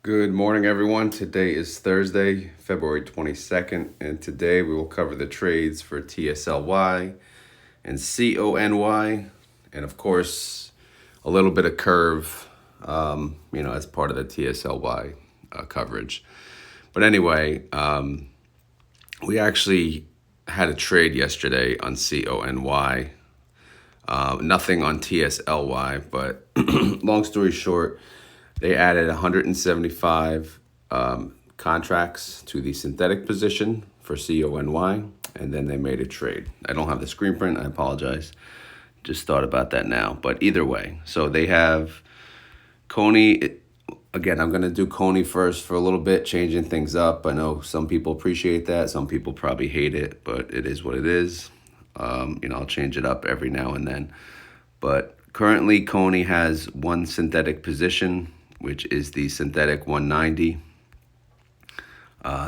Good morning, everyone. Today is Thursday, February 22nd, and today we will cover the trades for TSLY and CONY, and of course, a little bit of curve, as part of the TSLY coverage. But anyway, we actually had a trade yesterday on CONY. Nothing on TSLY, but long story short, they added 175 contracts to the synthetic position for CONY, and then they made a trade. I don't have the screen print. I apologize. Just thought about that now. But either way, so they have CONY. Again, I'm going to do CONY first for a little bit, changing things up. I know some people appreciate that. Some people probably hate it, but it is what it is. I'll change it up every now and then. But currently, CONY has one synthetic position, which is the synthetic 190.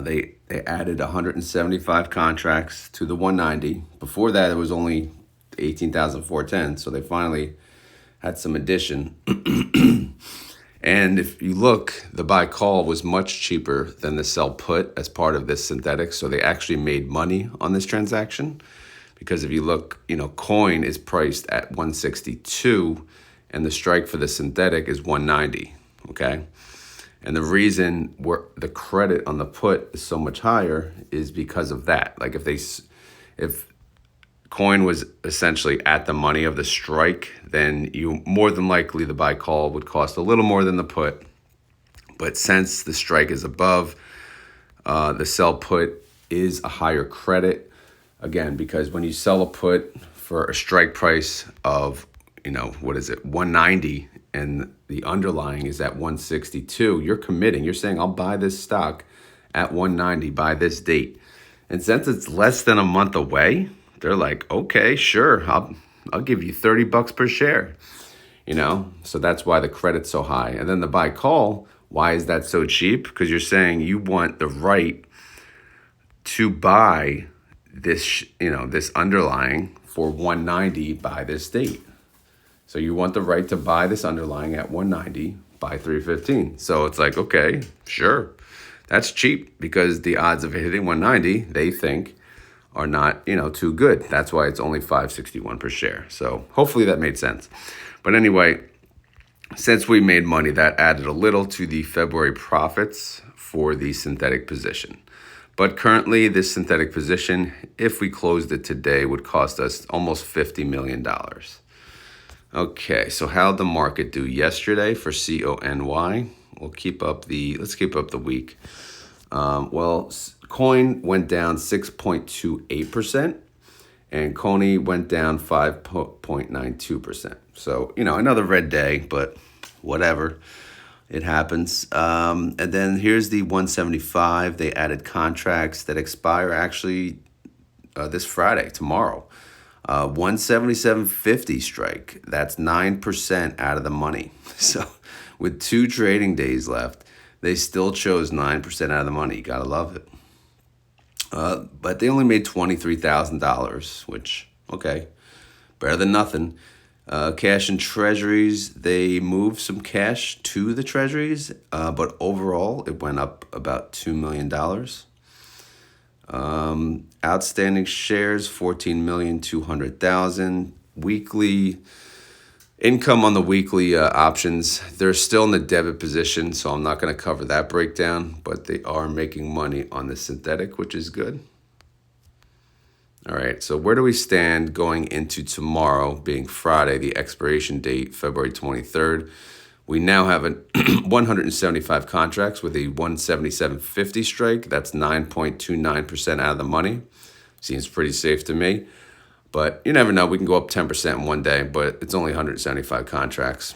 They added 175 contracts to the 190. Before that, it was only 18,410. So they finally had some addition. And if you look, the buy call was much cheaper than the sell put as part of this synthetic. So they actually made money on this transaction. Because if you look, coin is priced at 162 and the strike for the synthetic is 190. Okay. And the reason the credit on the put is so much higher is because of that. Like if coin was essentially at the money of the strike, then you more than likely the buy call would cost a little more than the put. But since the strike is above, the sell put is a higher credit. Again, because when you sell a put for a strike price of, 190 and the underlying is at 162, you're committing. You're saying, I'll buy this stock at 190 by this date. And since it's less than a month away, they're like, okay, sure, I'll give you $30 per share. So that's why the credit's so high. And then the buy call, why is that so cheap? Because you're saying you want the right to buy this, this underlying for 190 by this date. So you want the right to buy this underlying at 190 by 315. So it's like, okay, sure. That's cheap because the odds of hitting 190, they think, are not, too good. That's why it's only $5.61 per share. So hopefully that made sense. But anyway, since we made money, that added a little to the February profits for the synthetic position. But currently, this synthetic position, if we closed it today, would cost us almost $50 million. Okay, so how'd the market do yesterday for CONY? Let's keep up the week. Coin went down 6.28%, and CONY went down 5.92%. So, another red day, but whatever. It happens. And then here's the 175. They added contracts that expire actually this Friday, tomorrow. 177.50 strike. That's 9% out of the money. So with 2 trading days left, they still chose 9% out of the money. Gotta love it. But they only made $23,000, which, okay, better than nothing. Cash and treasuries, they moved some cash to the treasuries, but overall it went up about $2 million. Outstanding shares, 14,200,000. Weekly income on the weekly options, they're still in the debit position, so I'm not going to cover that breakdown, but they are making money on the synthetic, which is good. All right, so where do we stand going into tomorrow, being Friday, the expiration date, February 23rd? We now have 175 contracts with a 177.50 strike. That's 9.29% out of the money. Seems pretty safe to me. But you never know. We can go up 10% in one day, but it's only 175 contracts.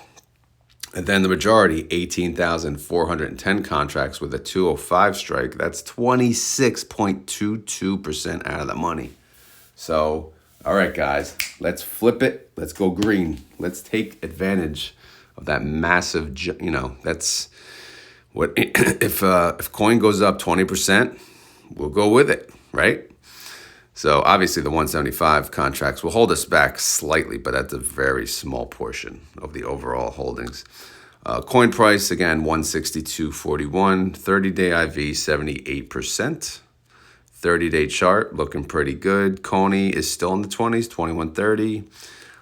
And then the majority, 18,410 contracts with a 205 strike. That's 26.22% out of the money. So, all right, guys, let's flip it. Let's go green. Let's take advantage of that massive, that's what, if coin goes up 20%, we'll go with it, right? So obviously the 175 contracts will hold us back slightly, but that's a very small portion of the overall holdings. Coin price, again, 162.41. 30-day IV, 78%. 30-day chart, looking pretty good. CONY is still in the 20s, 21.30.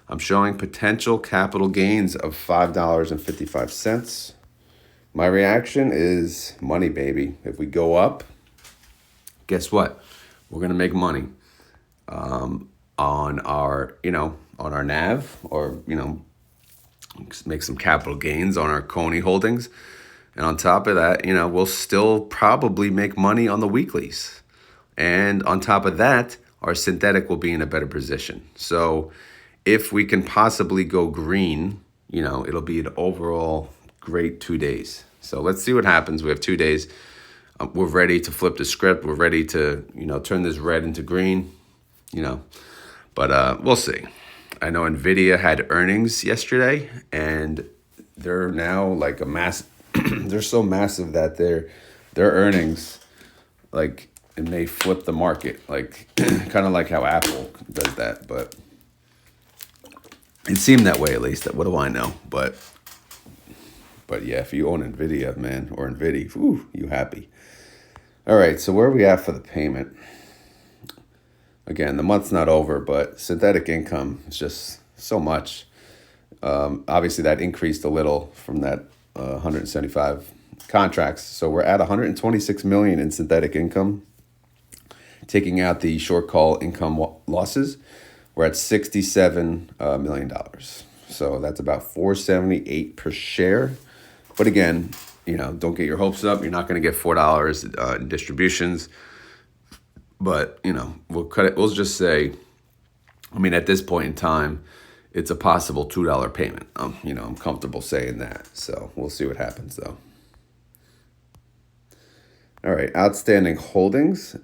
I'm showing potential capital gains of $5.55. My reaction is money, baby. If we go up, guess what? We're going to make money on our, on our NAV, or, make some capital gains on our CONY holdings. And on top of that, we'll still probably make money on the weeklies. And on top of that, our synthetic will be in a better position. So if we can possibly go green, it'll be an overall great 2 days. So let's see what happens. We have 2 days. We're ready to flip the script. We're ready to, turn this red into green, but we'll see. I know NVIDIA had earnings yesterday, and they're now like a mass. They're so massive that their earnings, like, it may flip the market, like kind of like how Apple does that. But it seemed that way, at least. What do I know? But yeah, if you own NVIDIA, man, or NVIDIA, whew, you happy. All right, so where are we at for the payment? Again, the month's not over, but synthetic income is just so much. Obviously, that increased a little from that 175 contracts. So we're at 126 million in synthetic income. Taking out the short call income losses, we're at $67 million. So that's about $4.78 per share. But again, don't get your hopes up. You're not going to get $4 in distributions. But, we'll cut it. We'll just say, at this point in time, it's a possible $2 payment. I'm comfortable saying that. So we'll see what happens, though. All right, outstanding holdings.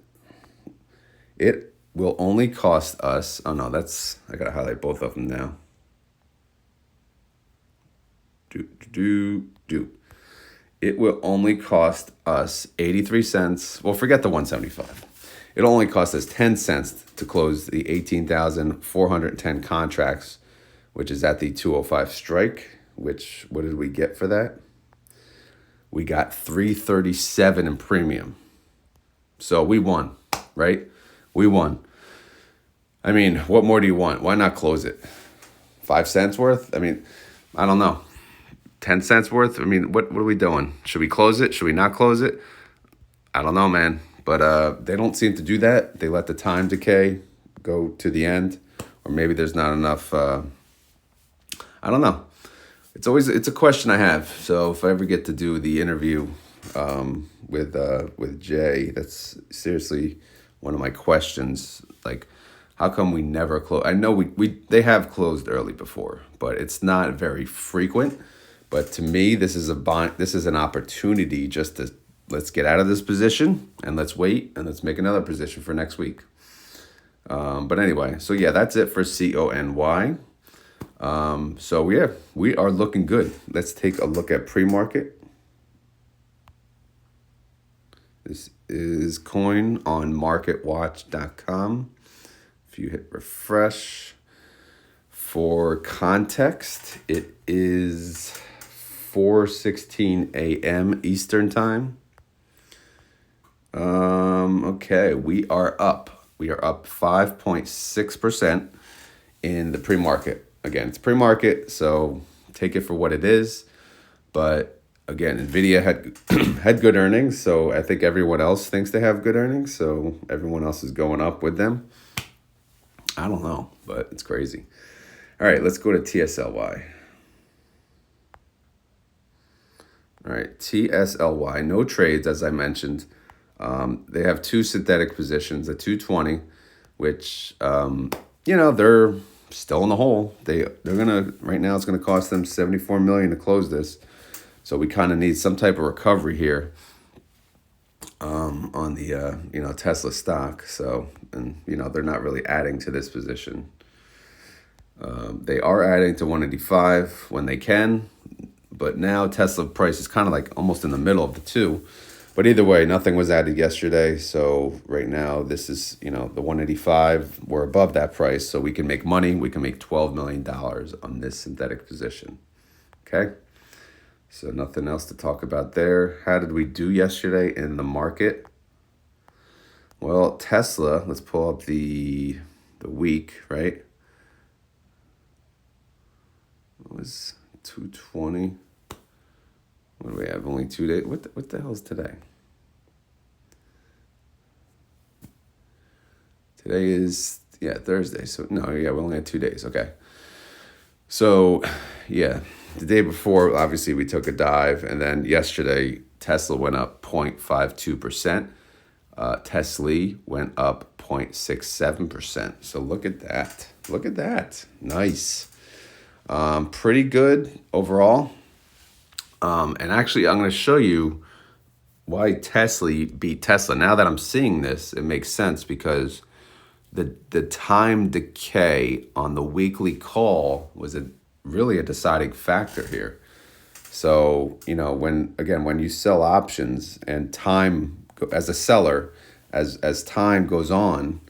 It will only cost us, I got to highlight both of them now. It will only cost us 83 cents. Well, forget the 175. It'll only cost us 10 cents to close the 18,410 contracts, which is at the 205 strike, what did we get for that? We got $3.37 in premium. So we won, right? We won. What more do you want? Why not close it? 5 cents worth? I don't know. 10 cents worth? What are we doing? Should we close it? Should we not close it? I don't know, man. But they don't seem to do that. They let the time decay go to the end. Or maybe there's not enough. I don't know. It's a question I have. So if I ever get to do the interview with Jay, that's seriously one of my questions. Like, how come we never close? I know they have closed early before, but it's not very frequent. But to me, this is an opportunity just to, let's get out of this position and let's wait and let's make another position for next week. But anyway, so yeah, that's it for CONY. So yeah, we are looking good. Let's take a look at pre-market. This is coin on marketwatch.com. If you hit refresh, for context, it is 4:16 a.m. Eastern time. Okay, we are up. We are up 5.6% in the pre-market. Again, it's pre-market, so take it for what it is. But again, NVIDIA had good earnings, so I think everyone else thinks they have good earnings, so everyone else is going up with them. I don't know, but it's crazy. All right, let's go to TSLY. All right, TSLY, no trades, as I mentioned. They have two synthetic positions, a 220, which, they're still in the hole. Right now it's going to cost them $74 million to close this. So we kind of need some type of recovery here on the, Tesla stock. So, and, they're not really adding to this position. They are adding to 185 when they can, but now Tesla price is kind of like almost in the middle of the two. But either way, nothing was added yesterday. So right now, this is, the 185. We're above that price, so we can make money. We can make $12 million on this synthetic position. Okay. So nothing else to talk about there. How did we do yesterday in the market? Well, Tesla, let's pull up the week, right? It was 220. What do we have? Only 2 days. What the hell is today? Today is Thursday. So no, we only had 2 days. Okay. So yeah, the day before, obviously we took a dive, and then yesterday Tesla went up 0.52%. TSLY went up 0.67%. So look at that. Look at that. Nice. Pretty good overall. And actually, I'm going to show you why TSLY beat Tesla. Now that I'm seeing this, it makes sense because the time decay on the weekly call was really a deciding factor here. So, when you sell options and time as a seller, as time goes on,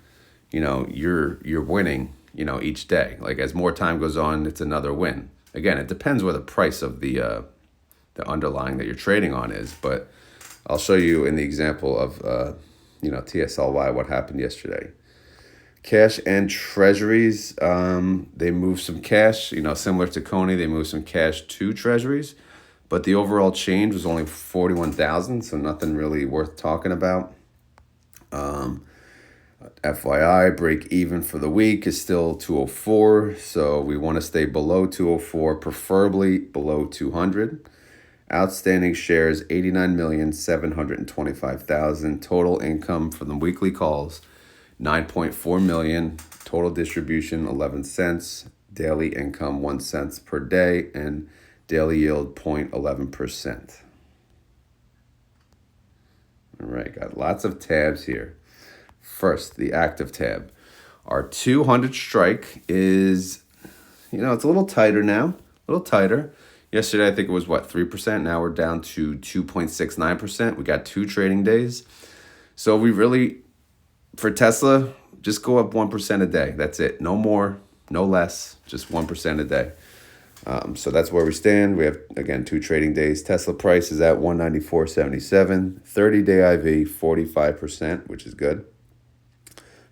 you're winning, each day. Like as more time goes on, it's another win. Again, it depends where the price of the underlying that you're trading on is, but I'll show you in the example of TSLY what happened yesterday. Cash and treasuries, they moved some cash, similar to CONY, they moved some cash to treasuries, but the overall change was only 41,000, so nothing really worth talking about. FYI, break even for the week is still 204, so we want to stay below 204, preferably below 200. Outstanding shares 89,725,000. Total income from the weekly calls 9.4 million. Total distribution 11 cents. Daily income 1 cent per day, and daily yield 0.11%. All right, got lots of tabs here. First, the active tab. Our 200 strike is, it's a little tighter now, a little tighter. Yesterday, I think it was 3%. Now we're down to 2.69%. We got 2 trading days. So we really, for Tesla, just go up 1% a day. That's it. No more, no less, just 1% a day. So that's where we stand. We have, again, 2 trading days. Tesla price is at 194.77. 30-day IV, 45%, which is good.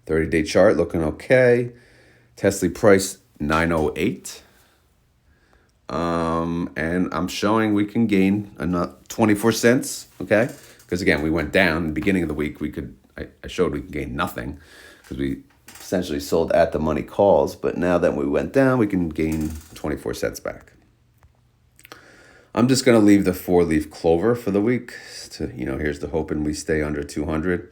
30-day chart looking okay. Tesla price 908. And I'm showing we can gain another 24 cents, okay? Because again, we went down in the beginning of the week. I showed we could gain nothing because we essentially sold at the money calls. But now that we went down, we can gain 24 cents back. I'm just going to leave the 4-leaf clover for the week. Here's the hoping we stay under 200.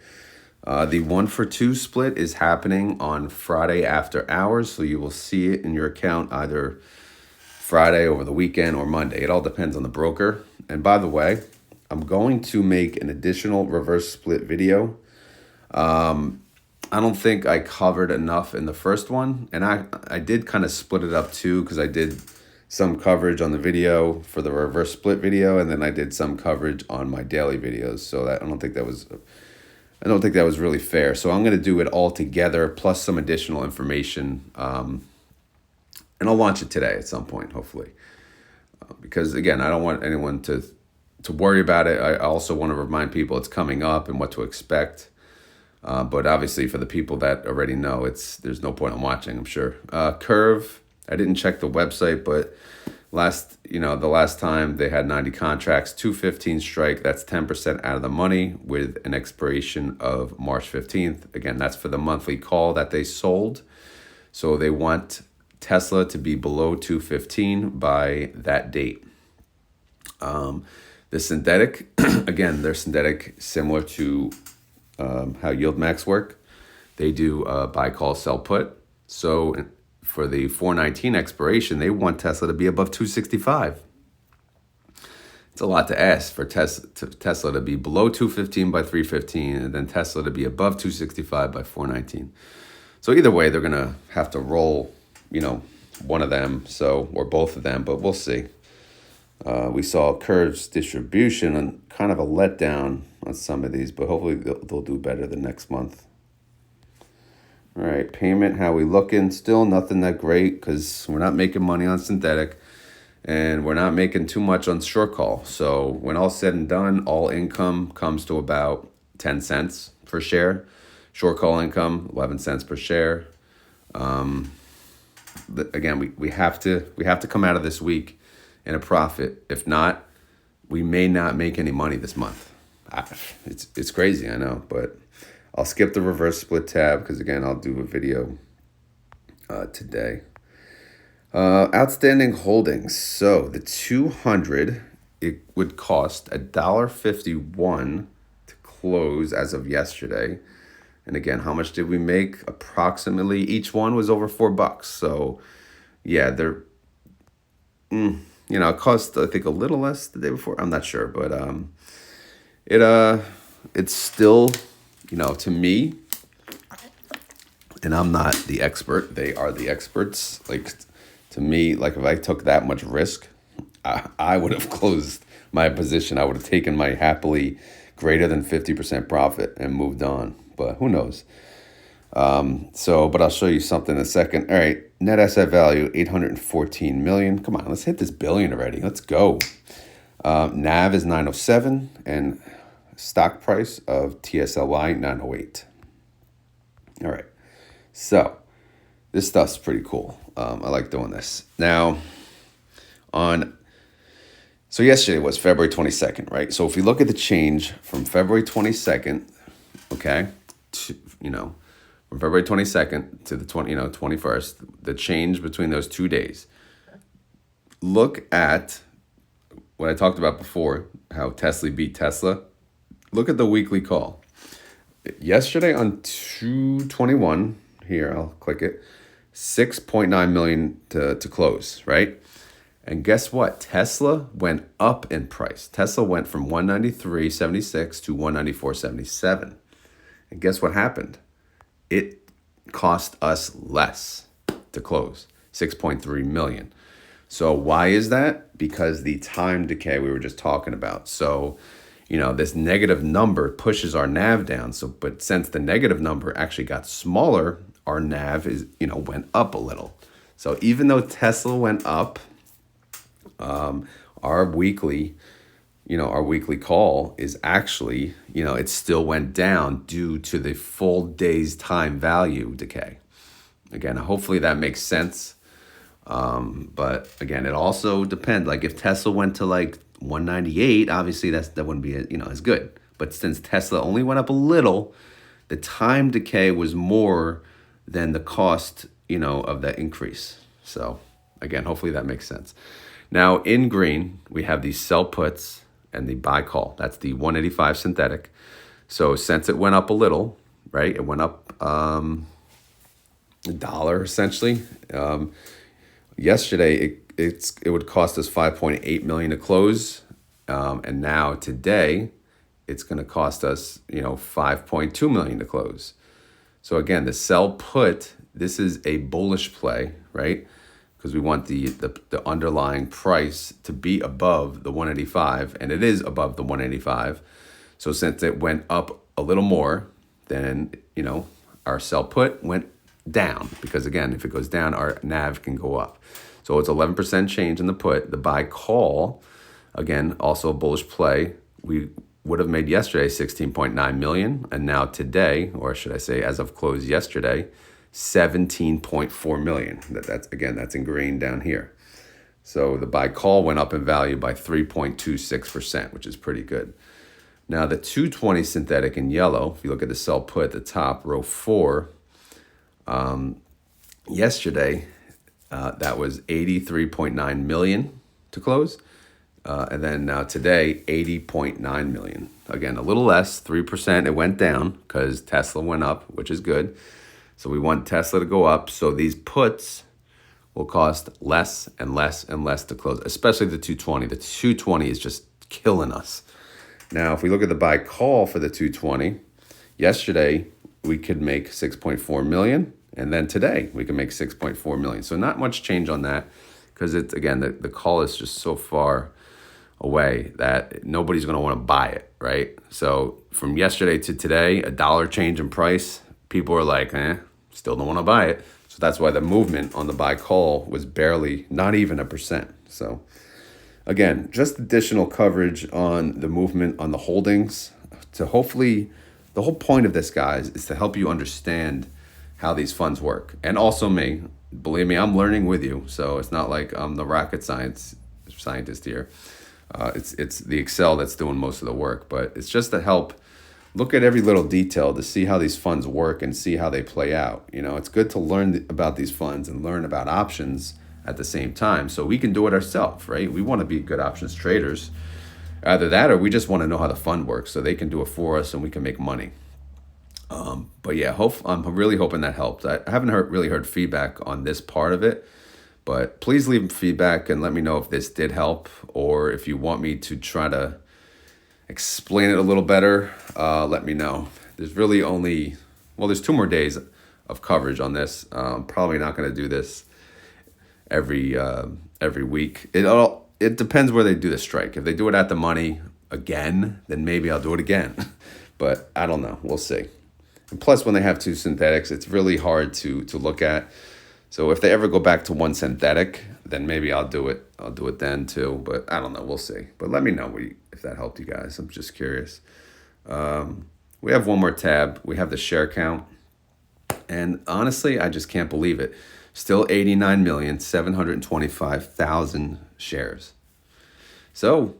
The 1-for-2 split is happening on Friday after hours, so you will see it in your account either Friday over the weekend or Monday. It all depends on the broker. And by the way, I'm going to make an additional reverse split video. I don't think I covered enough in the first one, and I did kind of split it up too because I did some coverage on the video for the reverse split video, and then I did some coverage on my daily videos. So I don't think that was really fair. So I'm going to do it all together plus some additional information. And I'll launch it today at some point, hopefully. Because again, I don't want anyone to worry about it. I also want to remind people it's coming up and what to expect. But obviously for the people that already know, there's no point in watching, I'm sure. Curve, I didn't check the website, but the last time they had 90 contracts, 215 strike, that's 10% out of the money with an expiration of March 15th. Again, that's for the monthly call that they sold. So they want Tesla to be below 215 by that date. The synthetic, again, they're synthetic similar to how YieldMax work. They do buy, call, sell, put. So for the 419 expiration, they want Tesla to be above 265. It's a lot to ask for Tesla to be below 215 by 315 and then Tesla to be above 265 by 419. So either way, they're going to have to roll, one of them, or both of them, but we'll see. We saw Curve's distribution and kind of a letdown on some of these, but hopefully they'll do better the next month. All right, payment, how we looking? Still nothing that great because we're not making money on synthetic. and we're not making too much on short call. So when all said and done, all income comes to about 10 cents per share. Short call income, 11 cents per share. Again, we have to come out of this week in a profit. If not, we may not make any money this month. It's crazy, I know, but I'll skip the reverse split tab because again, I'll do a video today. Outstanding holdings. So the 200, it would cost $1.51 to close as of yesterday. And again, how much did we make? Approximately each one was over $4. So yeah, they're, it cost I think a little less the day before. I'm not sure, but it's still, to me, and I'm not the expert. They are the experts. Like to me, like if I took that much risk, I would have closed my position. I would have taken my happily greater than 50% profit and moved on. But who knows? But I'll show you something in a second. All right, net asset value, 814 million. Come on, let's hit this billion already. Let's go. NAV is 907 and stock price of TSLY 908. All right, so this stuff's pretty cool. I like doing this. Now, so yesterday was February 22nd, right? So if we look at the change from February 22nd, okay, to, from February 22nd to the 21st, the change between those 2 days. Look at what I talked about before, how TSLY beat Tesla. Look at the weekly call. Yesterday on 2/21, here, I'll click it, 6.9 million to close, right? And guess what? Tesla went up in price. Tesla went from 193.76 to 194.77. And guess what happened? It cost us less to close, 6.3 million. So why is that? Because the time decay we were just talking about. So, this negative number pushes our NAV down. So, but since the negative number actually got smaller, our NAV went up a little. So even though Tesla went up, our weekly call is actually, it still went down due to the full day's time value decay. Again, hopefully that makes sense. But again, it also depends. Like if Tesla went to like 198, obviously that wouldn't be, as good. But since Tesla only went up a little, the time decay was more than the cost, of that increase. So again, hopefully that makes sense. Now in green, we have the sell puts and the buy call. That's the 185 synthetic. So since it went up a little, right? It went up $1 essentially. Yesterday, it would cost us 5.8 million to close, and now today, it's going to cost us 5.2 million to close. So again, the sell put, this is a bullish play, right? Because we want the underlying price to be above the 185, and it is above the 185. So since it went up a little more, then our sell put went down, because again, if it goes down, our NAV can go up. So it's 11% change in the put. The buy call, again, also a bullish play. We would have made yesterday 16.9 million, and now today, or should I say as of close yesterday, 17.4 million. That's in green down here. So the buy call went up in value by 3.26%, which is pretty good. Now the 220 synthetic in yellow, if you look at the sell put at the top, row 4, yesterday, that was 83.9 million to close. And then now today, 80.9 million. Again, a little less, 3%. It went down because Tesla went up, which is good. So we want Tesla to go up. So these puts will cost less and less and less to close, especially the 220. The 220 is just killing us. Now, if we look at the buy call for the 220, yesterday we could make 6.4 million. And then today we can make 6.4 million. So not much change on that because it's, again, the call is just so far away that nobody's going to want to buy it, right? So from yesterday to today, $1 change in price, people are like, still don't want to buy it. So that's why the movement on the buy call was barely, not even 1%. So Again, just additional coverage on the movement on the holdings to hopefully, the whole point of this, guys, is to help you understand how these funds work. And also me, believe me, I'm learning with you. So it's not like I'm the rocket scientist here. It's the Excel that's doing most of the work, but it's just to help look at every little detail to see how these funds work and see how they play out. It's good to learn about these funds and learn about options at the same time, so we can do it ourselves, right? We want to be good options traders. Either that, or we just want to know how the fund works so they can do it for us and we can make money. But yeah, I'm really hoping that helped. I haven't really heard feedback on this part of it, but please leave feedback and let me know if this did help, or if you want me to try to explain it a little better. Let me know. There's really there's 2 more days of coverage on this. Probably not going to do this every week. It depends where they do the strike. If they do it at the money again, then maybe I'll do it again. But I don't know. We'll see. And plus, when they have 2 synthetics, it's really hard to look at. So if they ever go back to 1 synthetic, then maybe I'll do it. I'll do it then too. But I don't know. We'll see. But let me know if that helped you guys. I'm just curious. We have 1 more tab. We have the share count. And honestly, I just can't believe it. Still 89,725,000 shares. So,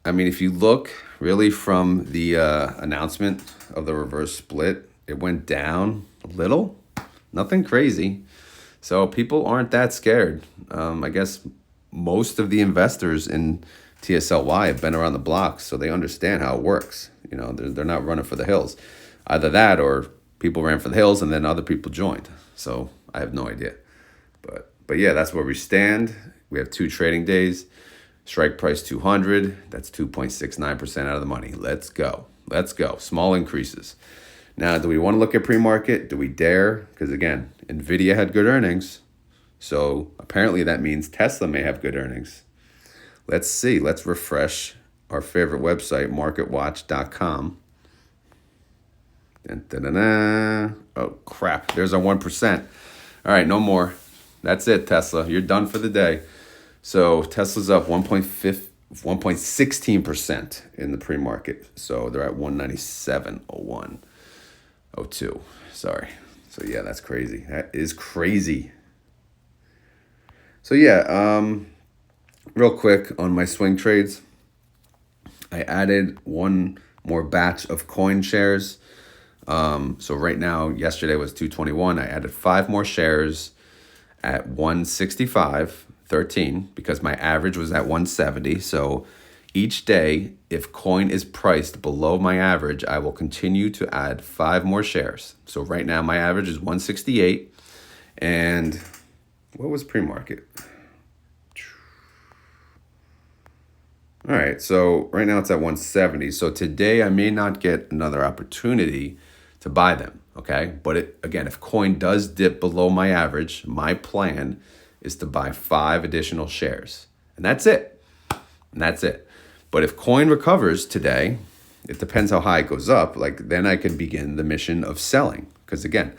I mean, if you look really from the announcement of the reverse split, it went down a little, nothing crazy. So people aren't that scared. I guess most of the investors in TSLY have been around the block, so they understand how it works. They're not running for the hills. Either that, or people ran for the hills and then other people joined. So I have no idea. But yeah, that's where we stand. We have 2 trading days. Strike price 200. That's 2.69% out of the money. Let's go. Small increases. Now, do we want to look at pre-market? Do we dare? Because again, Nvidia had good earnings. So apparently that means Tesla may have good earnings. Let's see. Let's refresh our favorite website, marketwatch.com. Oh, crap. There's our 1%. All right, no more. That's it, Tesla. You're done for the day. So Tesla's up 1.16% in the pre-market. So they're at 197.02. Sorry. So yeah, that's crazy. That is crazy. So yeah, real quick on my swing trades, I added 1 more batch of coin shares. So right now, yesterday was 221. I added 5 more shares at 165.13 because my average was at 170. So each day, if coin is priced below my average, I will continue to add 5 more shares. So right now, my average is 168. And what was pre-market? All right, so right now it's at 170. So today I may not get another opportunity to buy them, okay? But again, if coin does dip below my average, my plan is to buy 5 additional shares. And that's it. But if coin recovers today, it depends how high it goes up, then I can begin the mission of selling. Because again,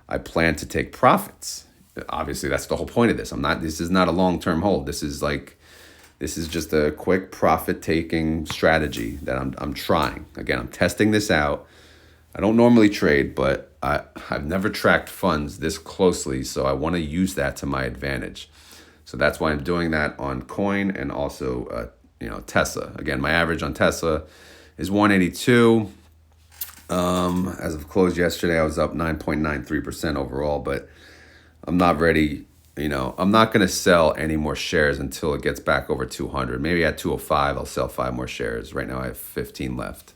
I plan to take profits. Obviously, that's the whole point of this. This is not a long-term hold. This is just a quick profit-taking strategy that I'm trying. Again, I'm testing this out. I don't normally trade, but I've never tracked funds this closely, so I want to use that to my advantage. So that's why I'm doing that on coin and also Tesla. Again, my average on Tesla is 182. As of close yesterday, I was up 9.93% overall, but I'm not ready. I'm not going to sell any more shares until it gets back over 200. Maybe at 205, I'll sell 5 more shares. Right now, I have 15 left.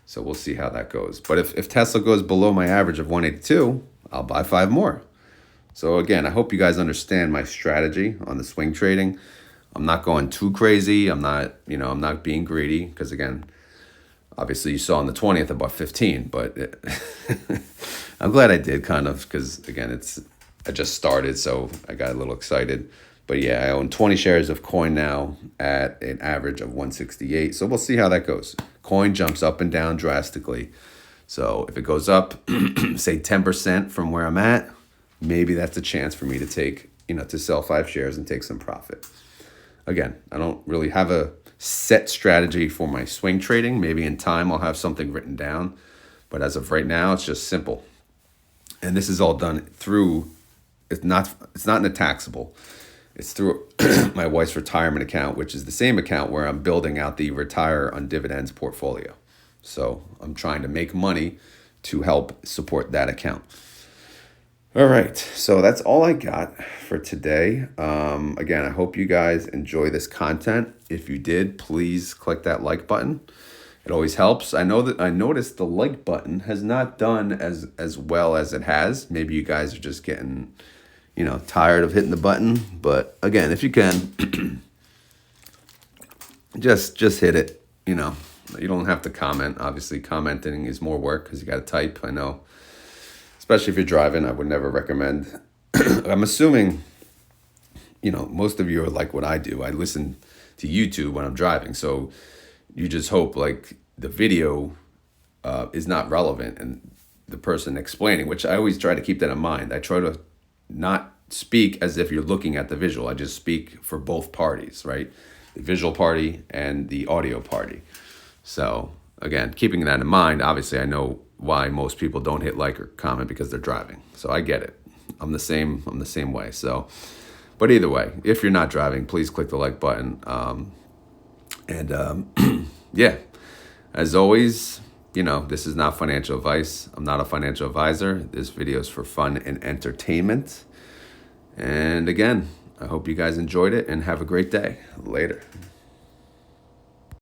So we'll see how that goes. But if Tesla goes below my average of 182, I'll buy 5 more. So again, I hope you guys understand my strategy on the swing trading. I'm not going too crazy. I'm not being greedy because again, obviously you saw on the 20th I bought 15, but I'm glad I did kind of because again, I just started, so I got a little excited. But yeah, I own 20 shares of coin now at an average of 168. So we'll see how that goes. Coin jumps up and down drastically. So if it goes up, say 10% from where I'm at, maybe that's a chance for me to take, to sell 5 shares and take some profit. again, I don't really have a set strategy for my swing trading. Maybe in time I'll have something written down, but as of right now, it's just simple. And this is all done through, it's not in a taxable. It's through my wife's retirement account, which is the same account where I'm building out the retire on dividends portfolio. So I'm trying to make money to help support that account. All right, so that's all I got for today. Again, I hope you guys enjoy this content. If you did, please click that like button. It always helps. I know that I noticed the like button has not done as well as it has. Maybe you guys are just getting, tired of hitting the button. But again, if you can, just hit it. You don't have to comment. Obviously, commenting is more work because you got to type. I know. Especially if you're driving, I would never recommend. I'm assuming, most of you are like what I do. I listen to YouTube when I'm driving. So you just hope like the video is not relevant and the person explaining, which I always try to keep that in mind. I try to not speak as if you're looking at the visual. I just speak for both parties, right? The visual party and the audio party. So again, keeping that in mind, obviously I know why most people don't hit like or comment because they're driving. So I get it. I'm the same way. So, but either way, if you're not driving, please click the like button. Yeah, as always, this is not financial advice. I'm not a financial advisor. This video is for fun and entertainment. And again, I hope you guys enjoyed it and have a great day. Later.